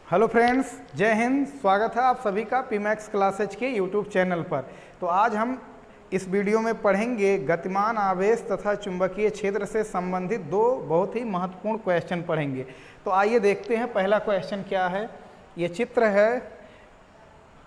Hello friends, जय हिंद। स्वागत है आप सभी का पीमैक्स क्लासेज के यूट्यूब चैनल पर। तो आज हम इस वीडियो में पढ़ेंगे गतिमान आवेश तथा चुंबकीय क्षेत्र से संबंधित दो बहुत ही महत्वपूर्ण क्वेश्चन पढ़ेंगे। तो आइए देखते हैं पहला क्वेश्चन क्या है। ये चित्र है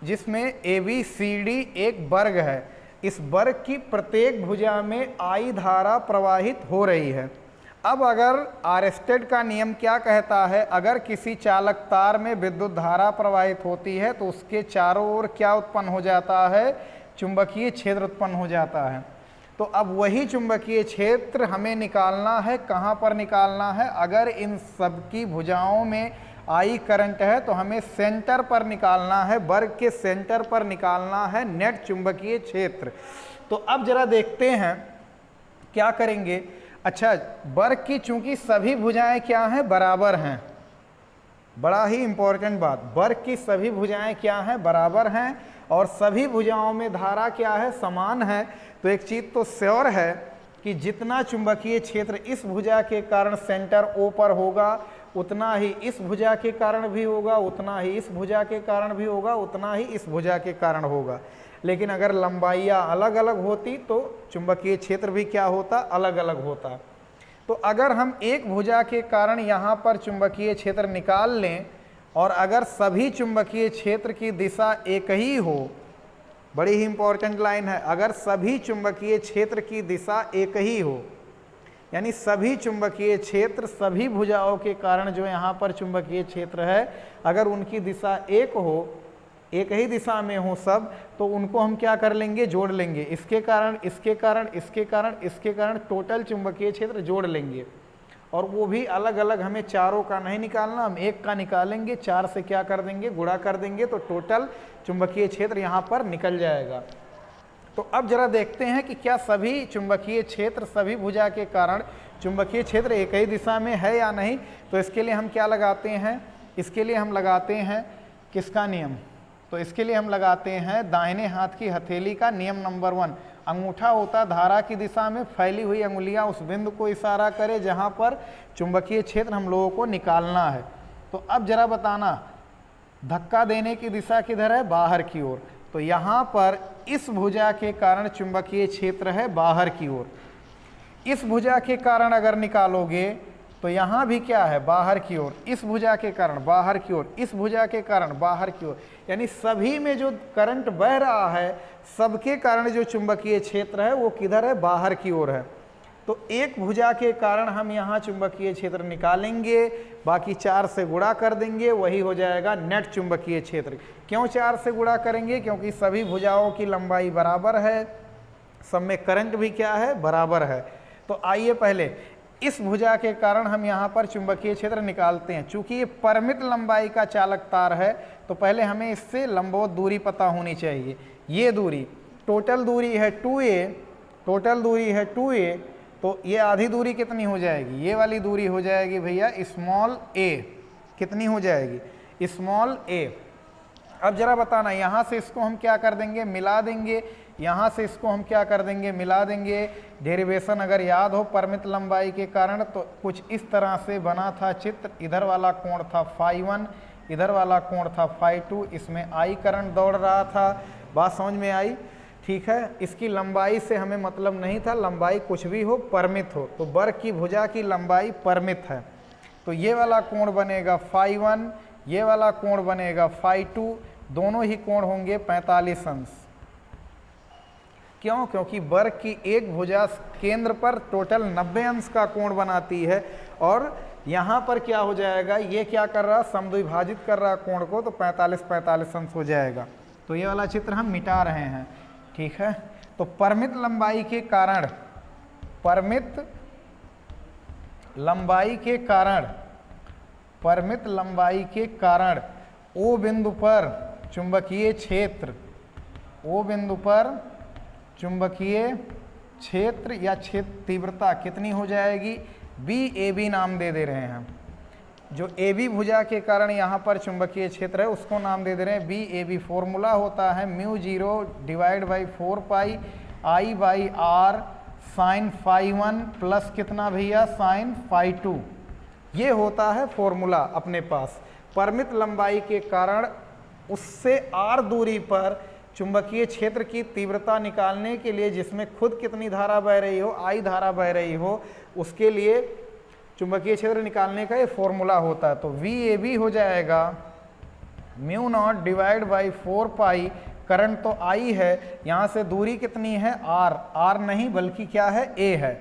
जिसमें ABCD एक वर्ग है। इस वर्ग की प्रत्येक भुजा में I धारा प्रवाहित हो रही है। अब अगर आर्स्टेड का नियम क्या कहता है, अगर किसी चालक तार में विद्युत धारा प्रवाहित होती है तो उसके चारों ओर क्या उत्पन्न हो जाता है, चुंबकीय क्षेत्र उत्पन्न हो जाता है। तो अब वही चुंबकीय क्षेत्र हमें निकालना है। कहाँ पर निकालना है? अगर इन सबकी भुजाओं में I करंट है तो हमें सेंटर पर निकालना है, वर्ग के सेंटर पर निकालना है नेट चुंबकीय क्षेत्र। तो अब जरा देखते हैं क्या करेंगे। अच्छा, वर्ग की चूंकि सभी भुजाएं क्या हैं, बराबर हैं। बड़ा ही इंपॉर्टेंट बात, वर्ग की सभी भुजाएं क्या हैं, बराबर हैं और सभी भुजाओं में धारा क्या है, समान है। तो एक चीज तो श्योर है कि जितना चुंबकीय क्षेत्र इस भुजा के कारण सेंटर O पर होगा उतना ही इस भुजा के कारण भी होगा, उतना ही इस भुजा के कारण भी होगा, उतना ही इस भुजा के कारण होगा। लेकिन अगर लंबाइयाँ अलग अलग होती तो चुंबकीय क्षेत्र भी क्या होता, अलग अलग होता। तो अगर हम एक भुजा के कारण यहाँ पर चुंबकीय क्षेत्र निकाल लें और अगर सभी चुंबकीय क्षेत्र की दिशा एक ही हो, बड़ी ही इंपॉर्टेंट लाइन है, अगर सभी चुंबकीय क्षेत्र की दिशा एक ही हो, यानी सभी चुंबकीय क्षेत्र सभी भुजाओं के कारण जो यहाँ पर चुंबकीय क्षेत्र है, अगर उनकी दिशा एक हो, एक ही दिशा में हो सब, तो उनको हम क्या कर लेंगे, जोड़ लेंगे। इसके कारण इसके कारण इसके कारण इसके कारण टोटल चुंबकीय क्षेत्र जोड़ लेंगे। और वो भी अलग अलग, हमें चारों का नहीं निकालना, हम एक का निकालेंगे। चार से क्या कर देंगे, गुणा कर देंगे, तो टोटल चुंबकीय क्षेत्र यहाँ पर निकल जाएगा। तो अब जरा देखते हैं कि क्या सभी चुंबकीय क्षेत्र सभी भुजा के कारण चुंबकीय क्षेत्र एक ही दिशा में है या नहीं। तो इसके लिए हम क्या लगाते हैं, इसके लिए हम लगाते हैं किसका नियम, तो इसके लिए हम लगाते हैं दाहिने हाथ की हथेली का नियम नंबर 1। अंगूठा होता धारा की दिशा में, फैली हुई अंगुलियां उस बिंदु को इशारा करे जहां पर चुंबकीय क्षेत्र हम लोगों को निकालना है। तो अब जरा बताना, धक्का देने की दिशा किधर है, बाहर की ओर। तो यहाँ पर इस भुजा के कारण चुंबकीय क्षेत्र है बाहर की ओर। इस भुजा के कारण अगर निकालोगे तो यहाँ भी क्या है, बाहर की ओर। इस भुजा के कारण बाहर की ओर, इस भुजा के कारण बाहर की ओर, यानी सभी में जो करंट बह रहा है सबके कारण जो चुंबकीय क्षेत्र है वो किधर है, बाहर की ओर है। तो एक भुजा के कारण हम यहाँ चुंबकीय क्षेत्र निकालेंगे, बाकी 4 से गुणा कर देंगे, वही हो जाएगा नेट चुंबकीय क्षेत्र। क्यों 4 से गुणा करेंगे, क्योंकि सभी भुजाओं की लंबाई बराबर है, सब में करंट भी क्या है, बराबर है। तो आइए पहले इस भुजा के कारण हम यहाँ पर चुंबकीय क्षेत्र निकालते हैं। चूंकि ये परिमित लंबाई का चालक तार है तो पहले हमें इससे लंबवत दूरी पता होनी चाहिए। ये दूरी, टोटल दूरी है 2a, टोटल दूरी है 2a, तो ये आधी दूरी कितनी हो जाएगी, ये वाली दूरी हो जाएगी भैया स्मॉल a। कितनी हो जाएगी, स्मॉल a। अब जरा बताना, यहाँ से इसको हम क्या कर देंगे, मिला देंगे, यहाँ से इसको हम क्या कर देंगे, मिला देंगे। डेरिवेशन अगर याद हो परिमित लंबाई के कारण तो कुछ इस तरह से बना था चित्र। इधर वाला कोण था φ1, इधर वाला कोण था φ2, इसमें I करंट दौड़ रहा था। बात समझ में आई, ठीक है। इसकी लंबाई से हमें मतलब नहीं था, लंबाई कुछ भी हो, परिमित हो। तो वर्ग की भुजा की लंबाई परिमित है, तो ये वाला कोण बनेगा φ1, ये वाला कोण बनेगा φ2, दोनों ही कोण होंगे 45 अंश। क्यों? क्योंकि वर्ग की एक भुजा केंद्र पर टोटल 90 अंश का कोण बनाती है और यहाँ पर क्या हो जाएगा, ये क्या कर रहा, समद्विभाजित कर रहा कोण को, तो 45 अंश हो जाएगा। तो ये वाला चित्र हम मिटा रहे हैं, ठीक है। तो परिमित लंबाई के कारण, परिमित लंबाई के कारण, परिमित लंबाई के कारण O बिंदु पर चुंबकीय क्षेत्र, O बिंदु पर चुंबकीय क्षेत्र या क्षेत्र तीव्रता कितनी हो जाएगी, BAB नाम दे रहे हैं हम। जो AB भुजा के कारण यहाँ पर चुंबकीय क्षेत्र है उसको नाम दे रहे हैं BAB। फॉर्मूला होता है μ0 divide by 4 pi I/R sine φ1 plus कितना भैया, साइन φ2। ये होता है फॉर्मूला अपने पास। परिमित लंबाई के कारण उससे r दूरी पर चुंबकीय क्षेत्र की तीव्रता निकालने के लिए, जिसमें खुद कितनी धारा बह रही हो, I धारा बह रही हो, उसके लिए चुंबकीय क्षेत्र निकालने का ये फॉर्मूला होता है। तो VAB हो जाएगा mu not divide by 4 pi, current तो I है, यहाँ से दूरी कितनी है R नहीं बल्कि क्या है A है,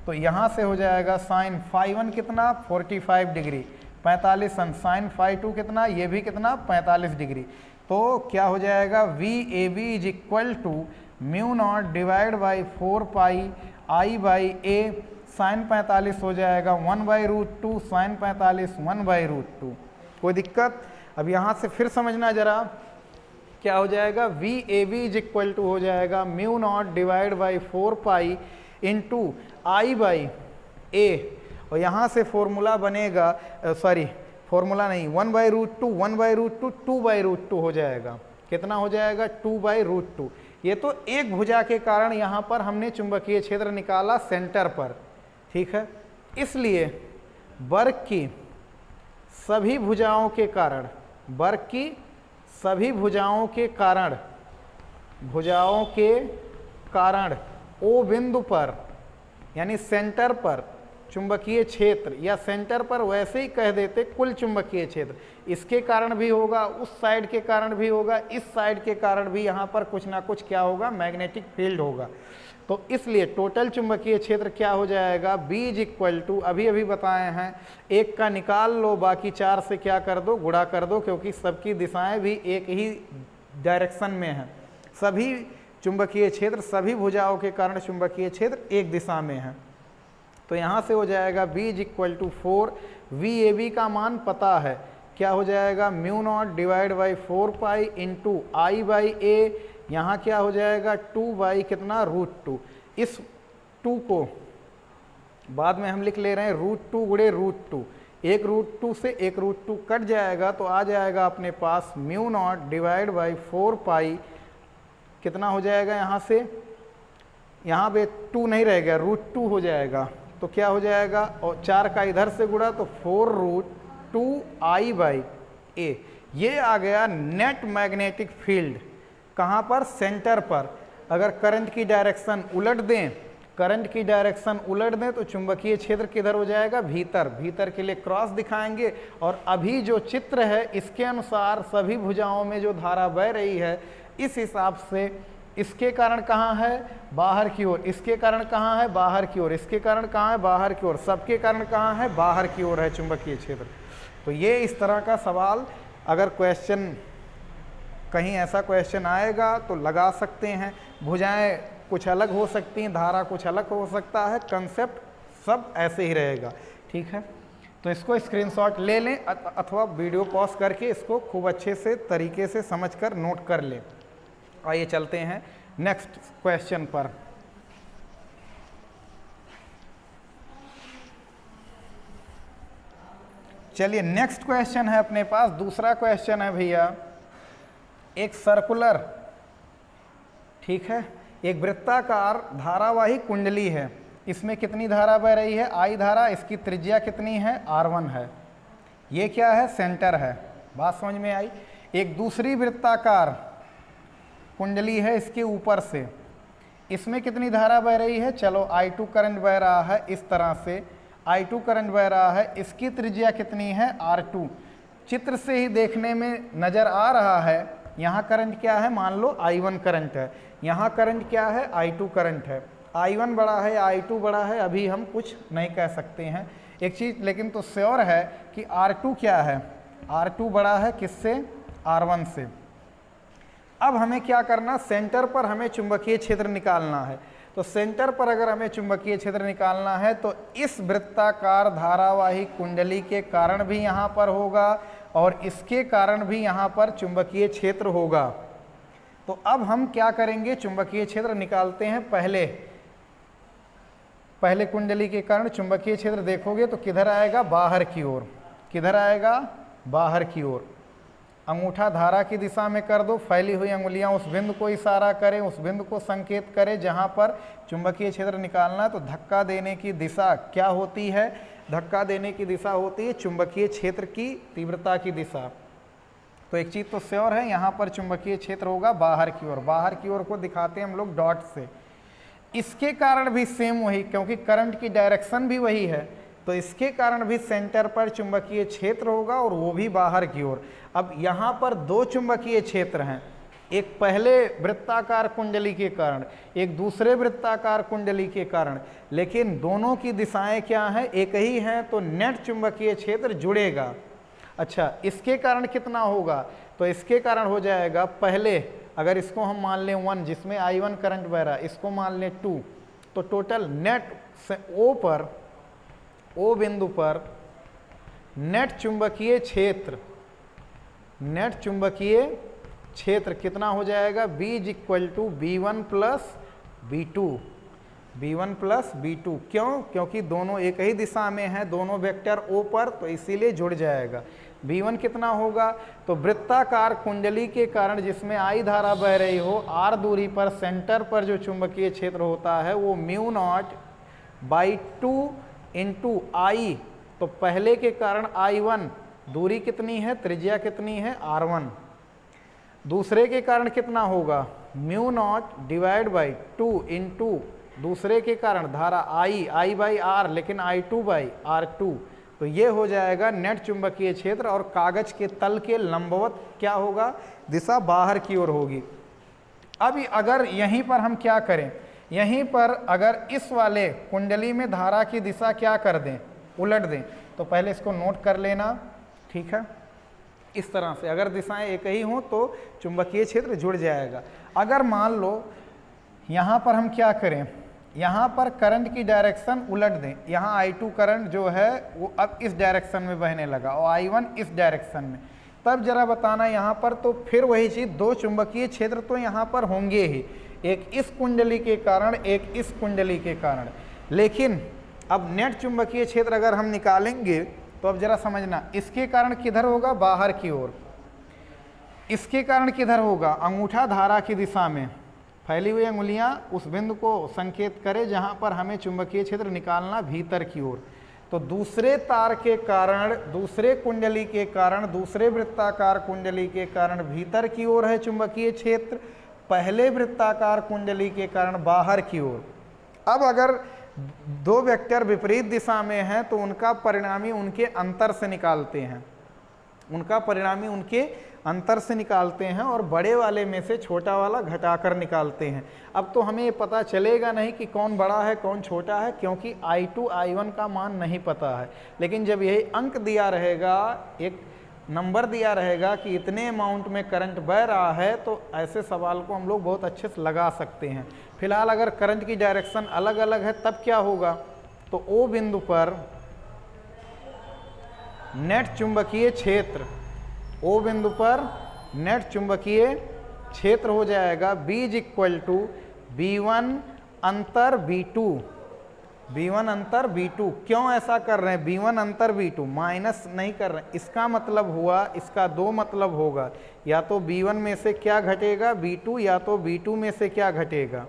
तो यहाँ से हो जाएगा साइन φ1 कितना 45 डिग्री, 45 साइन φ2 कितना, ये भी कितना 45 डिग्री। तो क्या हो जाएगा VAB is equal to mu not divide by 4 pi I by A, sine 45 हो जाएगा 1/√2, साइन 45 1/√2। कोई दिक्कत? अब यहाँ से फिर समझना जरा, क्या हो जाएगा VAB इज इक्वल टू हो जाएगा mu not divide by 4 pi into I by A, और यहाँ से फॉर्मूला बनेगा, फॉर्मूला नहीं, 1/√2, 1/√2, 2/√2 हो जाएगा। कितना हो जाएगा 2/√2। ये तो एक भुजा के कारण यहाँ पर हमने चुंबकीय क्षेत्र निकाला सेंटर पर, ठीक है। इसलिए वर्ग की सभी भुजाओं के कारण, वर्ग की सभी भुजाओं के कारण O बिंदु पर यानी सेंटर पर चुंबकीय क्षेत्र, या सेंटर पर वैसे ही कह देते कुल चुंबकीय क्षेत्र, इसके कारण भी होगा, उस साइड के कारण भी होगा, इस साइड के कारण भी यहाँ पर कुछ ना कुछ क्या होगा, मैग्नेटिक फील्ड होगा। तो इसलिए टोटल चुंबकीय क्षेत्र क्या हो जाएगा B इज इक्वल टू, अभी बताए हैं, एक का निकाल लो, बाकी 4 से क्या कर दो, गुणा कर दो, क्योंकि सबकी दिशाएं भी एक ही डायरेक्शन में हैं। सभी चुंबकीय क्षेत्र, सभी भुजाओं के कारण चुंबकीय क्षेत्र एक दिशा में है। तो यहाँ से हो जाएगा B is equal to 4, VAB का मान पता है, क्या हो जाएगा mu not divide by 4 pi into I by A, यहाँ क्या हो जाएगा 2 बाई कितना √2। इस 2 को बाद में हम लिख ले रहे हैं √2 गुणे √2, एक √2 से एक √2 कट जाएगा, तो आ जाएगा अपने पास म्यू नॉट डिवाइड बाई 4 पाई, कितना हो जाएगा, यहाँ से यहाँ पे 2 नहीं रह गया, √2 हो जाएगा, तो क्या हो जाएगा, और 4 का इधर से गुणा तो 4√2 I बाई A। ये आ गया नेट मैग्नेटिक फील्ड, कहाँ पर, सेंटर पर। अगर करंट की डायरेक्शन उलट दें, तो चुंबकीय क्षेत्र किधर हो जाएगा, भीतर के लिए क्रॉस दिखाएंगे। और अभी जो चित्र है इसके अनुसार सभी भुजाओं में जो धारा बह रही है, इस हिसाब से इसके कारण कहाँ है, बाहर की ओर, इसके कारण कहाँ है, बाहर की ओर, इसके कारण कहाँ है, बाहर की ओर, सबके कारण कहाँ है, बाहर की ओर है चुंबकीय क्षेत्र। तो ये इस तरह का सवाल, अगर क्वेश्चन कहीं ऐसा क्वेश्चन आएगा तो लगा सकते हैं। भुजाएं कुछ अलग हो सकती हैं, धारा कुछ अलग हो सकता है, कंसेप्ट सब ऐसे ही रहेगा, ठीक है। तो इसको स्क्रीनशॉट ले लें अथवा वीडियो पॉज करके इसको खूब अच्छे से तरीके से समझकर नोट कर लें। आइए चलते हैं नेक्स्ट क्वेश्चन पर। चलिए नेक्स्ट क्वेश्चन है अपने पास, दूसरा क्वेश्चन है भैया, एक सर्कुलर, ठीक है, एक वृत्ताकार धारावाही कुंडली है, इसमें कितनी धारा बह रही है, I धारा, इसकी त्रिज्या कितनी है, R1 है। ये क्या है, सेंटर है, बात समझ में आई। एक दूसरी वृत्ताकार कुंडली है इसके ऊपर से, इसमें कितनी धारा बह रही है, चलो I2 करंट बह रहा है, इस तरह से I2 करंट बह रहा है, इसकी त्रिज्या कितनी है, R2। चित्र से ही देखने में नज़र आ रहा है, यहाँ करंट क्या है, मान लो I1 करंट है, यहाँ करंट क्या है, I2 करंट है। I1 बड़ा है या I2 बड़ा है अभी हम कुछ नहीं कह सकते हैं। एक चीज़ लेकिन तो श्योर है कि R2 क्या है, R2 बड़ा है किससे, R1 से। अब हमें क्या करना, सेंटर पर हमें चुंबकीय क्षेत्र निकालना है। तो सेंटर पर अगर हमें चुंबकीय क्षेत्र निकालना है तो इस वृत्ताकार धारावाही कुंडली के कारण भी यहाँ पर होगा और इसके कारण भी यहाँ पर चुंबकीय क्षेत्र होगा। तो अब हम क्या करेंगे, चुंबकीय क्षेत्र निकालते हैं। पहले कुंडली के कारण चुंबकीय क्षेत्र देखोगे तो किधर आएगा, बाहर की ओर। किधर आएगा, बाहर की ओर। अंगूठा धारा की दिशा में कर दो, फैली हुई अंगुलियां उस बिंदु को इशारा करें, उस बिंदु को संकेत करें जहां पर चुंबकीय क्षेत्र निकालना है। तो धक्का देने की दिशा क्या होती है, धक्का देने की दिशा होती है चुंबकीय क्षेत्र की तीव्रता की दिशा। तो एक चीज़ तो श्योर है, यहाँ पर चुंबकीय क्षेत्र होगा बाहर की ओर। बाहर की ओर को दिखाते हैं हम लोग डॉट से। इसके कारण भी सेम वही, क्योंकि करंट की डायरेक्शन भी वही है, तो इसके कारण भी सेंटर पर चुंबकीय क्षेत्र होगा और वो भी बाहर की ओर। अब यहाँ पर दो चुंबकीय क्षेत्र हैं, एक पहले वृत्ताकार कुंडली के कारण, एक दूसरे वृत्ताकार कुंडली के कारण, लेकिन दोनों की दिशाएं क्या हैं, एक ही हैं, तो नेट चुंबकीय क्षेत्र जुड़ेगा। अच्छा, इसके कारण कितना होगा, तो इसके कारण हो जाएगा, पहले अगर इसको हम मान लें 1 जिसमें I1 करंट बह रहा है, इसको मान लें 2, तो टोटल नेट से O बिंदु पर नेट चुंबकीय क्षेत्र कितना हो जाएगा, B is equal to B1 plus B2। क्यों? क्योंकि दोनों एक ही दिशा में हैं, दोनों वेक्टर O पर, तो इसीलिए जुड़ जाएगा। B1 कितना होगा, तो वृत्ताकार कुंडली के कारण जिसमें I धारा बह रही हो, R दूरी पर सेंटर पर जो चुंबकीय क्षेत्र होता है वो μ0/2 इंटू I। तो पहले के कारण I1 दूरी कितनी है, त्रिज्या कितनी है, R1। दूसरे के कारण कितना होगा, μ0/2 इंटू दूसरे के कारण धारा I/R, लेकिन I2/R2। तो ये हो जाएगा नेट चुंबकीय क्षेत्र, और कागज के तल के लंबवत क्या होगा, दिशा बाहर की ओर होगी। अब अगर यहीं पर हम क्या करें, यहीं पर अगर इस वाले कुंडली में धारा की दिशा क्या कर दें, उलट दें, तो पहले इसको नोट कर लेना, ठीक है। इस तरह से अगर दिशाएं एक ही हों तो चुंबकीय क्षेत्र जुड़ जाएगा। अगर मान लो यहाँ पर हम क्या करें, यहाँ पर करंट की डायरेक्शन उलट दें, यहाँ I2 करंट जो है वो अब इस डायरेक्शन में बहने लगा और I1 इस डायरेक्शन में, तब जरा बताना यहाँ पर, तो फिर वही चीज़, दो चुंबकीय क्षेत्र तो यहाँ पर होंगे ही, एक इस कुंडली के कारण, एक इस कुंडली के कारण। लेकिन अब नेट चुंबकीय क्षेत्र अगर हम निकालेंगे तो अब जरा समझना, इसके कारण किधर होगा, बाहर की ओर। इसके कारण किधर होगा, अंगूठा धारा की दिशा में, फैली हुई अंगुलियां उस बिंदु को संकेत करें जहां पर हमें चुंबकीय क्षेत्र निकालना, भीतर की ओर। तो दूसरे तार के कारण, दूसरे कुंडली के कारण, दूसरे वृत्ताकार कुंडली के कारण भीतर की ओर है चुंबकीय क्षेत्र, पहले वृत्ताकार कुंडली के कारण बाहर की ओर। अब अगर दो वेक्टर विपरीत दिशा में हैं तो उनका परिणामी उनके अंतर से निकालते हैं, अंतर से निकालते हैं और बड़े वाले में से छोटा वाला घटाकर निकालते हैं। अब तो हमें पता चलेगा नहीं कि कौन बड़ा है कौन छोटा है, क्योंकि I2 I1 का मान नहीं पता है। लेकिन जब यही अंक दिया रहेगा, एक नंबर दिया रहेगा कि इतने अमाउंट में करंट बह रहा है, तो ऐसे सवाल को हम लोग बहुत अच्छे से लगा सकते हैं। फिलहाल अगर करंट की डायरेक्शन अलग अलग है तब क्या होगा, तो O बिंदु पर नेट चुंबकीय क्षेत्र, O बिंदु पर नेट चुंबकीय क्षेत्र हो जाएगा B is equal to B1 अंतर B2। क्यों ऐसा कर रहे हैं, B1 अंतर B2, माइनस नहीं कर रहे हैं। इसका मतलब हुआ, इसका दो मतलब होगा, या तो B1 में से क्या घटेगा B2, या तो B2 में से क्या घटेगा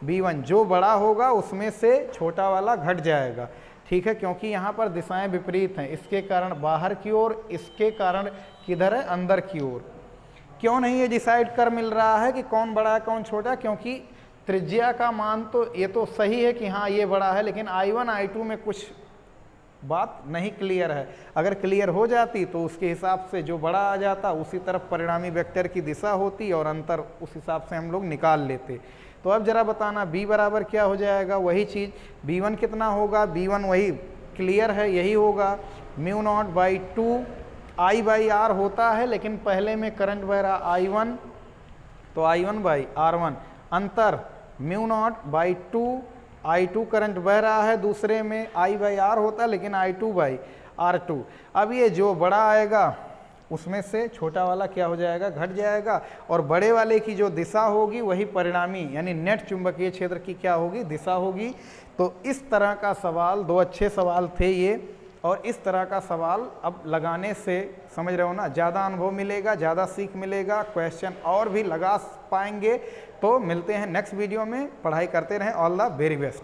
B1। जो बड़ा होगा उसमें से छोटा वाला घट जाएगा, ठीक है, क्योंकि यहाँ पर दिशाएं विपरीत हैं, इसके कारण बाहर की ओर, इसके कारण किधर है, अंदर की ओर। क्यों नहीं ये डिसाइड कर मिल रहा है कि कौन बड़ा है कौन छोटा, क्योंकि त्रिज्या का मान तो ये तो सही है कि हाँ ये बड़ा है, लेकिन I1 I2 में कुछ बात नहीं क्लियर है। अगर क्लियर हो जाती तो उसके हिसाब से जो बड़ा आ जाता उसी तरफ परिणामी वेक्टर की दिशा होती और अंतर उस हिसाब से हम लोग निकाल लेते। तो अब जरा बताना B बराबर क्या हो जाएगा, वही चीज़, B1 कितना होगा, B1 वही क्लियर है, यही होगा μ0/2 I/R होता है, लेकिन पहले में करंट बह रहा I1, तो I1/R1 अंतर μ0/2, I2 करंट बह रहा है, दूसरे में I/R होता है, लेकिन I2/R2। अब ये जो बड़ा आएगा उसमें से छोटा वाला क्या हो जाएगा, घट जाएगा, और बड़े वाले की जो दिशा होगी वही परिणामी यानी नेट चुंबकीय क्षेत्र की क्या होगी, दिशा होगी। तो इस तरह का सवाल, दो अच्छे सवाल थे ये, और इस तरह का सवाल अब लगाने से समझ रहे हो ना, ज़्यादा अनुभव मिलेगा, ज़्यादा सीख मिलेगा, क्वेश्चन और भी लगा पाएंगे। तो मिलते हैं नेक्स्ट वीडियो में, पढ़ाई करते रहें, ऑल द वेरी बेस्ट।